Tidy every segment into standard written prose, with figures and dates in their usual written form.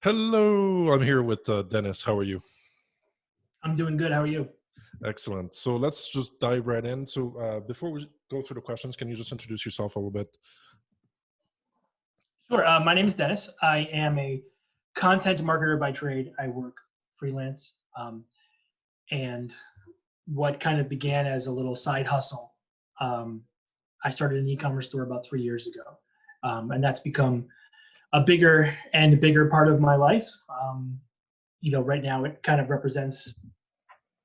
Hello, I'm here with Dennis. How are you? I'm doing good. How are you? Excellent. So let's just dive right in. So before we go through the questions, can you just introduce yourself a little bit? Sure. My name is Dennis. I am a content marketer by trade. I work freelance. And what kind of began as a little side hustle, I started an e-commerce store about 3 years ago. And that's become a bigger and bigger part of my life. Right now it kind of represents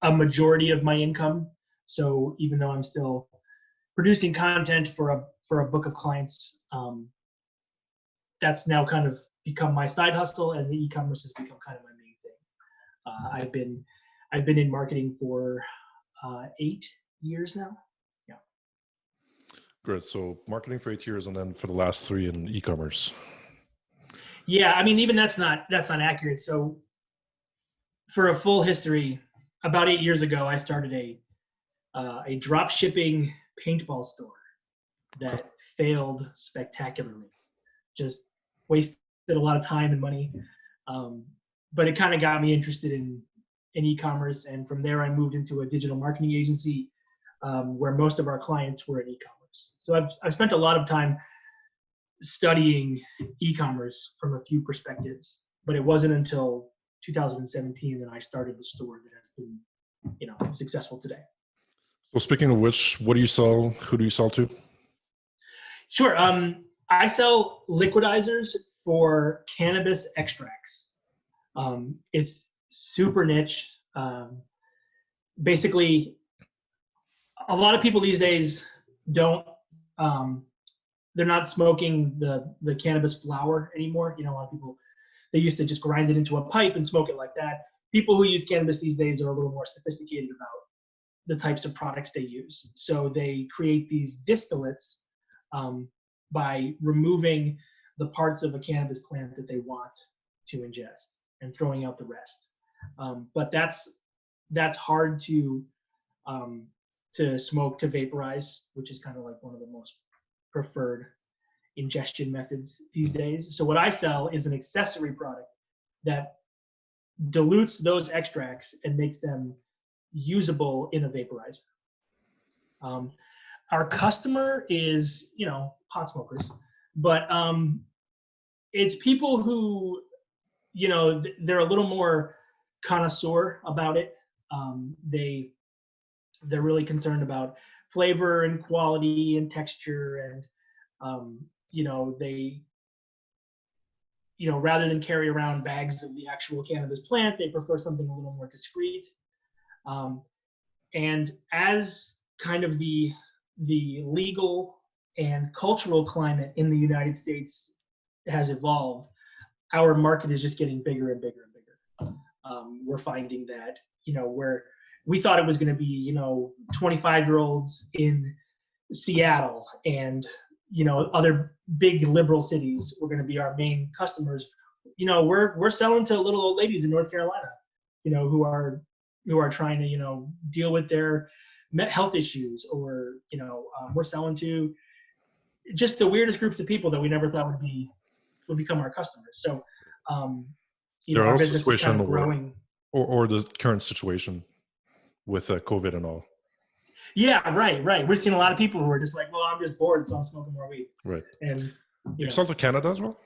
a majority of my income. So even though I'm still producing content for a book of clients, that's now kind of become my side hustle, and the e-commerce has become kind of my main thing. I've been in marketing for 8 years now. Yeah. Great. So marketing for 8 years, and then for the last 3 in e-commerce. Yeah. I mean, even that's not accurate. So for a full history, about 8 years ago, I started a drop shipping paintball store Okay. that failed spectacularly. Just wasted a lot of time and money. But it kind of got me interested in e-commerce, and from there I moved into a digital marketing agency where most of our clients were in e-commerce. So I've spent a lot of time studying e-commerce from a few perspectives, but it wasn't until 2017 that I started the store that has been successful today. So speaking of which, what do you sell? Who do you sell to? Sure. I sell liquidizers for cannabis extracts. It's super niche. Basically, a lot of people these days don't. They're not smoking the cannabis flower anymore. A lot of people, they used to just grind it into a pipe and smoke it like that. People who use cannabis these days are a little more sophisticated about the types of products they use. So they create these distillates by removing the parts of a cannabis plant that they want to ingest and throwing out the rest. But that's hard to smoke, to vaporize, which is kind of like one of the most preferred ingestion methods these days. So what I sell is an accessory product that dilutes those extracts and makes them usable in a vaporizer. Our customer is, pot smokers, but it's people who, they're a little more connoisseur about it. They're really concerned about flavor and quality and texture, and they rather than carry around bags of the actual cannabis plant, they prefer something a little more discreet. And as kind of the legal and cultural climate in the United States has evolved, our market is just getting bigger and bigger and bigger. We're finding that, where we thought it was going to be, 25-year-olds in Seattle and, other big liberal cities were going to be our main customers. We're selling to little old ladies in North Carolina, who are trying to, deal with their health issues, or, we're selling to just the weirdest groups of people that we never thought would become our customers. So, There are our also business is situation kind in of the world, growing. or the current situation with COVID and all. Yeah, right. We're seeing a lot of people who are just like, well, I'm just bored, so I'm smoking more weed. Right. And You sell to Canada as well?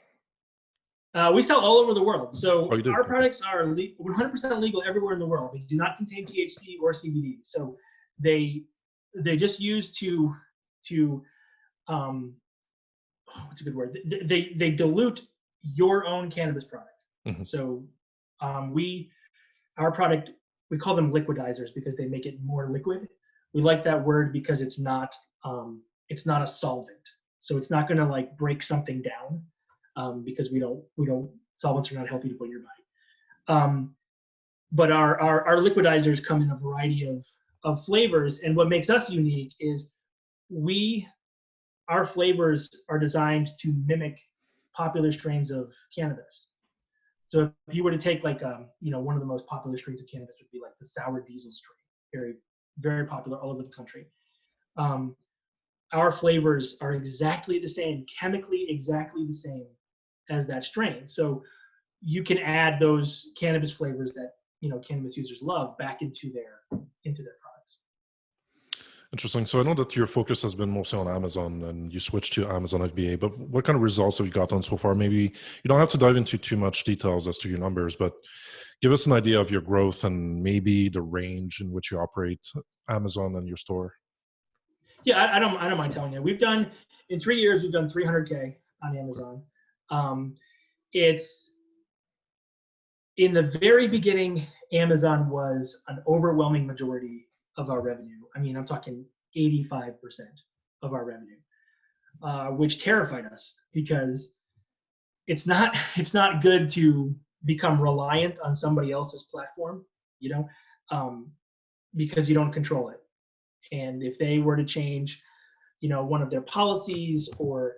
we sell all over the world. So Oh, you do? our Okay. products are 100% legal everywhere in the world. They do not contain THC or CBD. So they just use to what's a good word? They dilute your own cannabis product. Mhm. So our product, we call them liquidizers because they make it more liquid. We like that word because it's not a solvent. So it's not going to like break something down, because we don't solvents are not healthy to put in your body. But our liquidizers come in a variety of flavors, and what makes us unique is our flavors are designed to mimic popular strains of cannabis. So if you were to take like one of the most popular strains of cannabis would be like the sour diesel strain, very very popular all over the country. Our flavors are exactly the same, chemically exactly the same as that strain. So you can add those cannabis flavors that, cannabis users love back into their products. Interesting. So I know that your focus has been mostly on Amazon and you switched to Amazon FBA, but what kind of results have you gotten so far? Maybe you don't have to dive into too much details as to your numbers, but give us an idea of your growth and maybe the range in which you operate Amazon and your store. Yeah, I don't mind telling you. In 3 years, we've done 300K on Amazon. It's in the very beginning, Amazon was an overwhelming majority of our revenue. I mean, I'm talking 85% of our revenue, which terrified us because it's not good to become reliant on somebody else's platform, because you don't control it. And if they were to change, one of their policies, or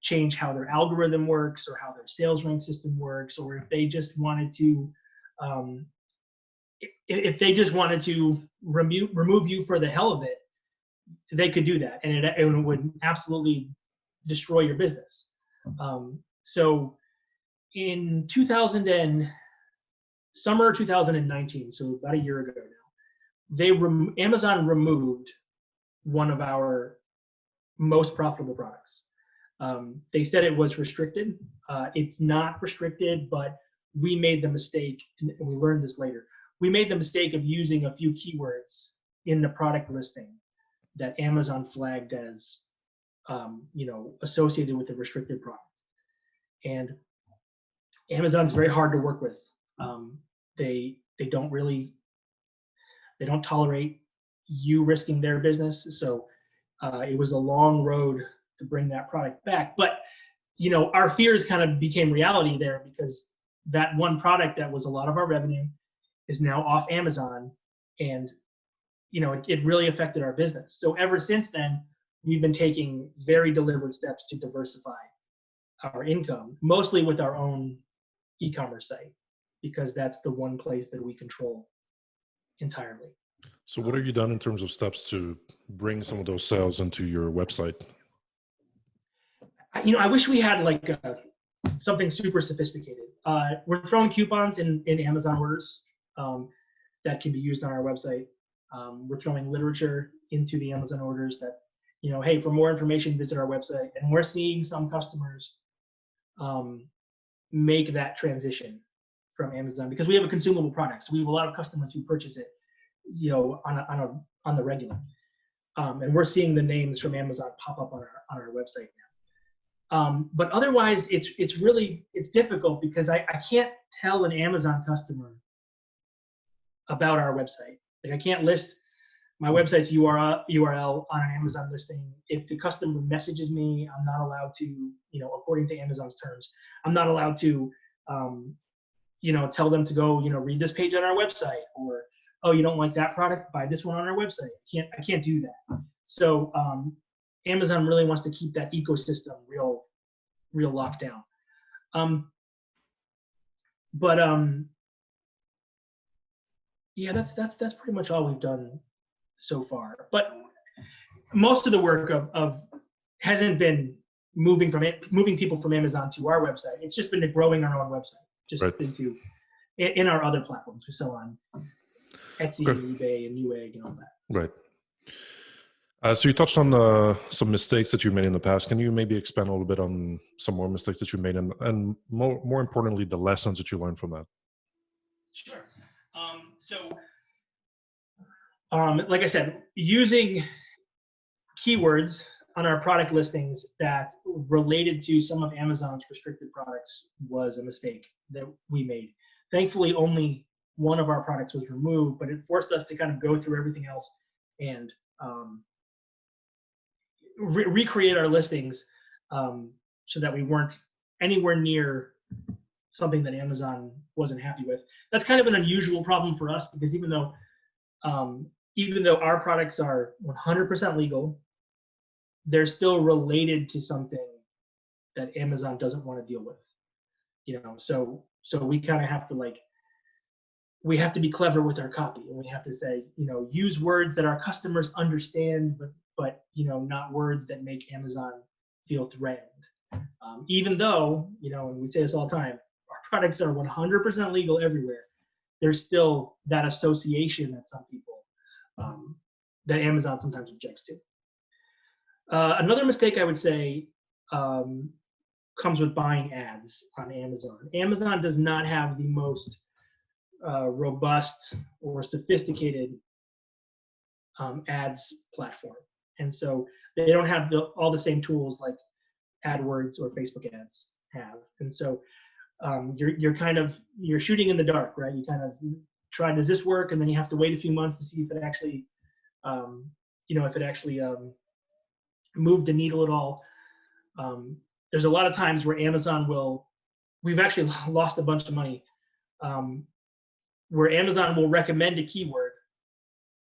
change how their algorithm works, or how their sales rank system works, or if they just wanted to, remove you for the hell of it, they could do that, and it would absolutely destroy your business. So in summer 2019, so about a year ago now, Amazon removed one of our most profitable products. They said it was restricted. It's not restricted, but we made the mistake, and we learned this later. We made the mistake of using a few keywords in the product listing that Amazon flagged as, associated with the restricted product. And Amazon's very hard to work with. They don't tolerate you risking their business. So it was a long road to bring that product back. But, our fears kind of became reality there, because that one product that was a lot of our revenue is now off Amazon, and, it really affected our business. So ever since then, we've been taking very deliberate steps to diversify our income, mostly with our own e-commerce site, because that's the one place that we control entirely. So what have you done in terms of steps to bring some of those sales into your website? I wish we had something super sophisticated. We're throwing coupons in Amazon orders that can be used on our website. We're throwing literature into the Amazon orders that, hey, for more information, visit our website. And we're seeing some customers make that transition from Amazon, because we have a consumable product. So we have a lot of customers who purchase it, on the regular. And we're seeing the names from Amazon pop up on our website now. But otherwise, it's difficult, because I can't tell an Amazon customer about our website. I can't list my website's URL on an Amazon listing. If the customer messages me, I'm not allowed to, according to Amazon's terms, I'm not allowed to, tell them to go, read this page on our website, or, oh, you don't like that product, buy this one on our website. I can't do that. So Amazon really wants to keep that ecosystem real locked down. Yeah, that's pretty much all we've done so far. But most of the work of hasn't been moving people from Amazon to our website. It's just been growing our own website, just right. in our other platforms. We sell on Etsy, okay, and eBay, and Newegg, and all that. Right. So you touched on some mistakes that you made in the past. Can you maybe expand a little bit on some more mistakes that you made, and more importantly, the lessons that you learned from that? Sure. Like I said, using keywords on our product listings that related to some of Amazon's restricted products was a mistake that we made. Thankfully, only one of our products was removed, but it forced us to kind of go through everything else and recreate our listings so that we weren't anywhere near something that Amazon wasn't happy with. That's kind of an unusual problem for us, because even though our products are 100% legal, they're still related to something that Amazon doesn't want to deal with. So we kind of have to we have to be clever with our copy, and we have to say, use words that our customers understand, but not words that make Amazon feel threatened. Even though, and we say this all the time, our products are 100% legal everywhere, there's still that association that some people, that Amazon sometimes objects to. Another mistake I would say comes with buying ads on Amazon. Amazon does not have the most robust or sophisticated ads platform. And so they don't have all the same tools like AdWords or Facebook ads have. And so you're shooting in the dark, right? You kind of try, does this work? And then you have to wait a few months to see if it actually, moved the needle at all. There's a lot of times where Amazon we've actually lost a bunch of money, where Amazon will recommend a keyword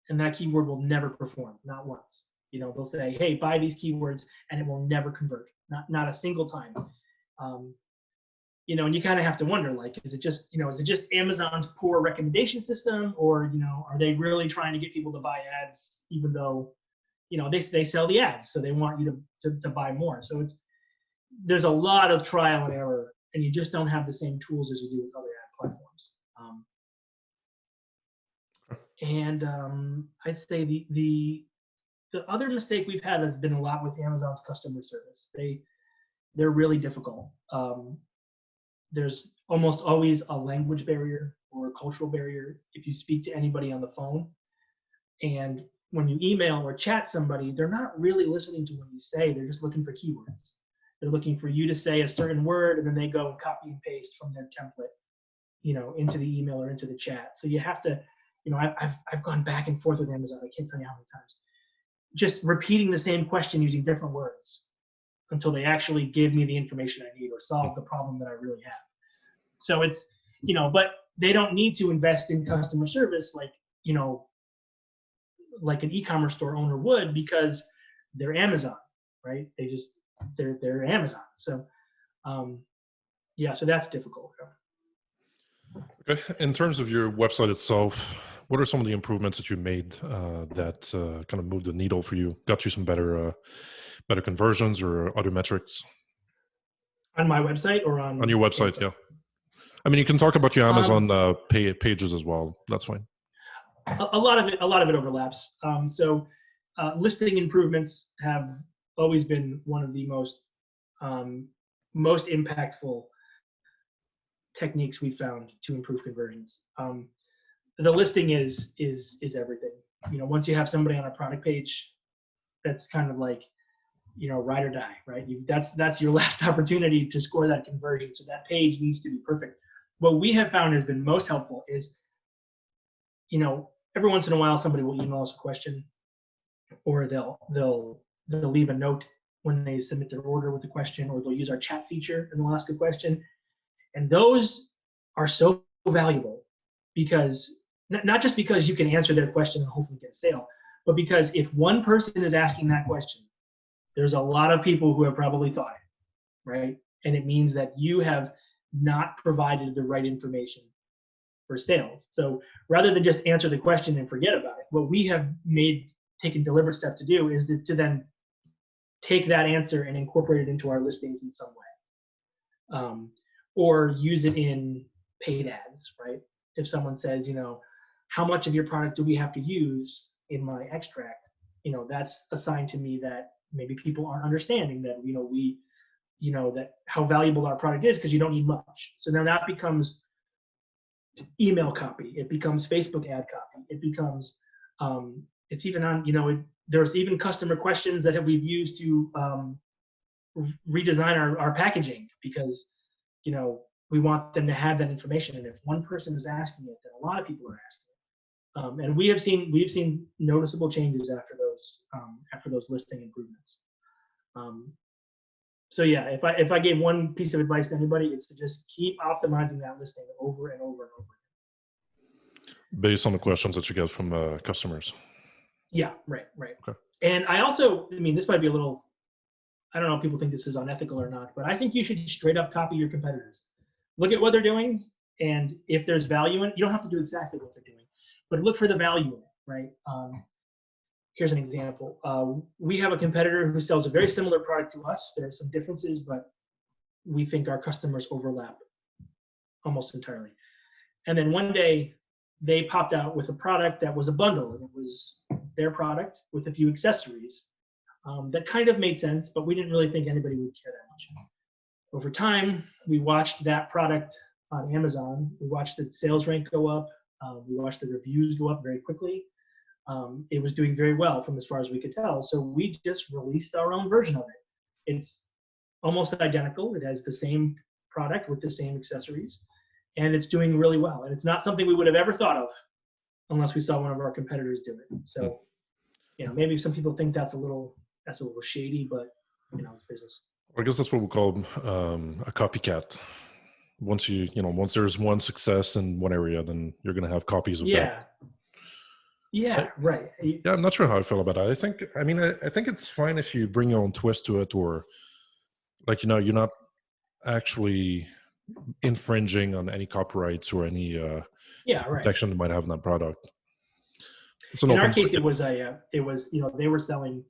and that keyword will never perform, not once. They'll say, hey, buy these keywords, and it will never convert, not a single time. And you kind of have to wonder, like, is it just Amazon's poor recommendation system, or, are they really trying to get people to buy ads, even though, they sell the ads, so they want you to buy more. So there's a lot of trial and error, and you just don't have the same tools as you do with other ad platforms. I'd say the other mistake we've had has been a lot with Amazon's customer service. They're really difficult. There's almost always a language barrier or a cultural barrier if you speak to anybody on the phone. And when you email or chat somebody, they're not really listening to what you say. They're just looking for keywords. They're looking for you to say a certain word, and then they go and copy and paste from their template, into the email or into the chat. So you have to, I've gone back and forth with Amazon. I can't tell you how many times, just repeating the same question using different words until they actually give me the information I need or solve the problem that I really have. So it's, but they don't need to invest in customer service like an e-commerce store owner would, because they're Amazon, right? They're Amazon. So, so that's difficult. Okay. In terms of your website itself, what are some of the improvements that you made that kind of moved the needle for you, got you some better conversions or other metrics? On my website or on your website? Amazon? Yeah. I mean, you can talk about your Amazon pages as well. That's fine. A lot of it overlaps. So listing improvements have always been one of the most impactful techniques we found to improve conversions. The listing is everything. Once you have somebody on a product page, that's kind of like, ride or die, right? That's your last opportunity to score that conversion. So that page needs to be perfect. What we have found has been most helpful is, every once in a while somebody will email us a question, or they'll leave a note when they submit their order with a question, or they'll use our chat feature and they'll ask a question. And those are so valuable, because not just because you can answer their question and hopefully get a sale, but because if one person is asking that question, there's a lot of people who have probably thought it, right? And it means that you have not provided the right information for sales. So rather than just answer the question and forget about it, what we have taken deliberate steps to do is to then take that answer and incorporate it into our listings in some way, or use it in paid ads, right? If someone says, how much of your product do we have to use in my extract? That's a sign to me that maybe people aren't understanding that, that how valuable our product is, because you don't need much. So now that becomes email copy. It becomes Facebook ad copy. It becomes, it's even on, there's even customer questions that we've used to redesign our packaging, because, we want them to have that information. And if one person is asking it, then a lot of people are asking it. And we've seen noticeable changes after those listing improvements. So yeah, if I gave one piece of advice to anybody, it's to just keep optimizing that listing over and over and over again. Based on the questions that you get from customers. Yeah, right. Okay. And I also, this might be a little, I don't know if people think this is unethical or not, but I think you should straight up copy your competitors. Look at what they're doing, and if there's value in it, you don't have to do exactly what they're doing, but look for the value in it, right? Here's an example. We have a competitor who sells a very similar product to us. There are some differences, but we think our customers overlap almost entirely. And then one day they popped out with a product that was a bundle, and it was their product with a few accessories. That kind of made sense, but we didn't really think anybody would care that much. Over time, we watched that product on Amazon. We watched the sales rank go up. We watched the reviews go up very quickly. It was doing very well from as far as we could tell. So we just released our own version of it. It's almost identical. It has the same product with the same accessories, and it's doing really well. And it's not something we would have ever thought of unless we saw one of our competitors do it. So, maybe some people think that's a little shady, but it's business. I guess that's what we call a copycat. Once once there's one success in one area, then you're going to have copies of that. Yeah, right. Yeah, I'm not sure how I feel about that. I think it's fine if you bring your own twist to it, or you're not actually infringing on any copyrights or any protection that might have in that product. In our case, it was they were selling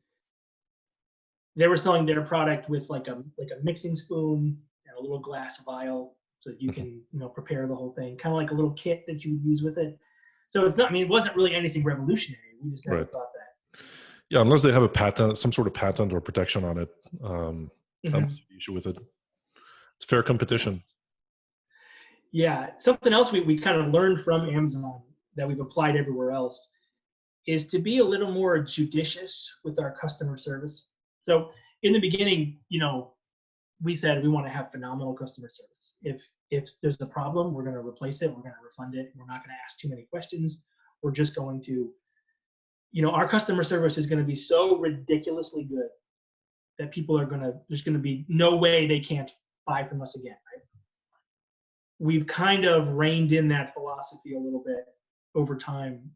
their product with like a mixing spoon and a little glass vial, so you can prepare the whole thing, kind of like a little kit that you would use with it. So it's not. It wasn't really anything revolutionary. We just never thought that. Yeah, unless they have a patent, some sort of patent or protection on it. I don't see the issue with it. It's fair competition. Yeah, something else we kind of learned from Amazon that we've applied everywhere else is to be a little more judicious with our customer service. So in the beginning, we said we want to have phenomenal customer service. If there's a problem, we're going to replace it. We're going to refund it. We're not going to ask too many questions. We're just going to, our customer service is going to be so ridiculously good that there's going to be no way they can't buy from us again, right? We've kind of reined in that philosophy a little bit over time,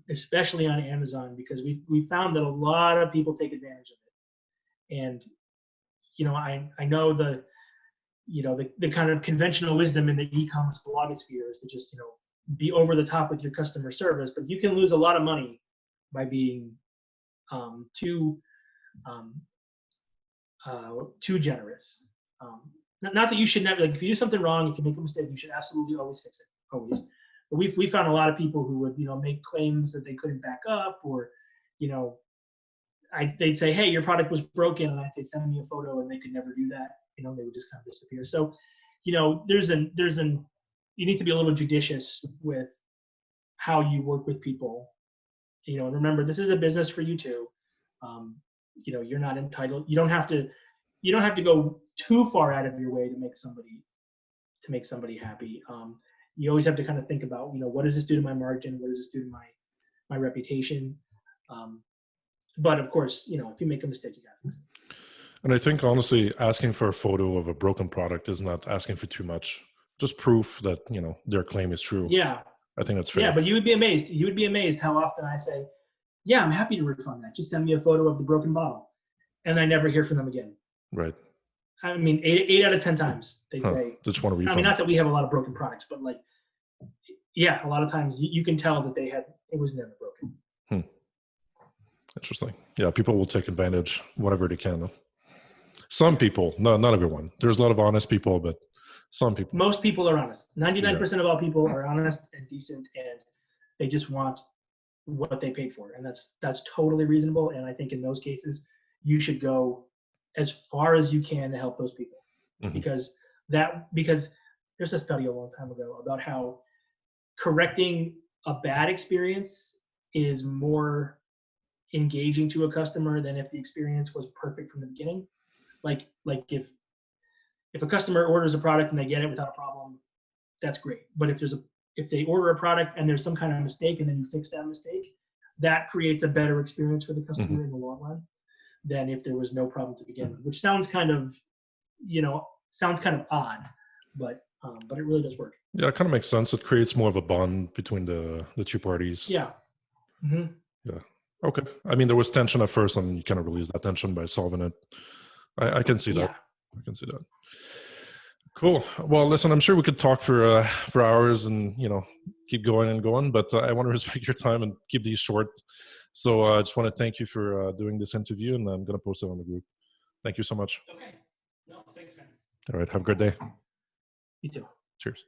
especially on Amazon, because we found that a lot of people take advantage of it. And, I know the kind of conventional wisdom in the e-commerce blogosphere is to just, be over the top with your customer service, but you can lose a lot of money by being too generous. Not that you should never, if you do something wrong, if you make a mistake, you should absolutely always fix it, always. But we found a lot of people who would, make claims that they couldn't back up, or, they'd say, hey, your product was broken, and I'd say, send me a photo, and they could never do that. They would just kind of disappear. So, you need to be a little judicious with how you work with people. And remember, this is a business for you too. You're not entitled. You don't have to go too far out of your way to make somebody happy. You always have to kind of think about, what does this do to my margin? What does this do to my reputation? But of course, if you make a mistake, you got to fix it. And I think honestly, asking for a photo of a broken product is not asking for too much. Just proof that, their claim is true. Yeah. I think that's fair. Yeah, but you would be amazed. You would be amazed how often I say, yeah, I'm happy to refund that. Just send me a photo of the broken bottle. And I never hear from them again. Right. I mean, 8 out of 10 times they say, just want to refund. I mean, not that we have a lot of broken products, but a lot of times you can tell that it was never broken. Interesting. Yeah, people will take advantage whenever they can. Some people, not everyone. There's a lot of honest people, but some people. Most people are honest. 99% of all people are honest and decent, and they just want what they paid for, and that's totally reasonable. And I think in those cases, you should go as far as you can to help those people, because there's a study a long time ago about how correcting a bad experience is more engaging to a customer than if the experience was perfect from the beginning. Like if a customer orders a product and they get it without a problem, that's great. But if they order a product and there's some kind of mistake and then you fix that mistake, that creates a better experience for the customer in the long run than if there was no problem to begin with, which sounds kind of odd, but it really does work. Yeah, it kind of makes sense. It creates more of a bond between the two parties. Yeah. Mm-hmm. Yeah. Okay. I mean, there was tension at first, and you kind of release that tension by solving it. I can see that. I can see that. Cool. Well, listen, I'm sure we could talk for hours and, keep going and going, but I want to respect your time and keep these short. So I just want to thank you for doing this interview, and I'm going to post it on the group. Thank you so much. Okay. No, thanks, man. All right. Have a good day. You too. Cheers.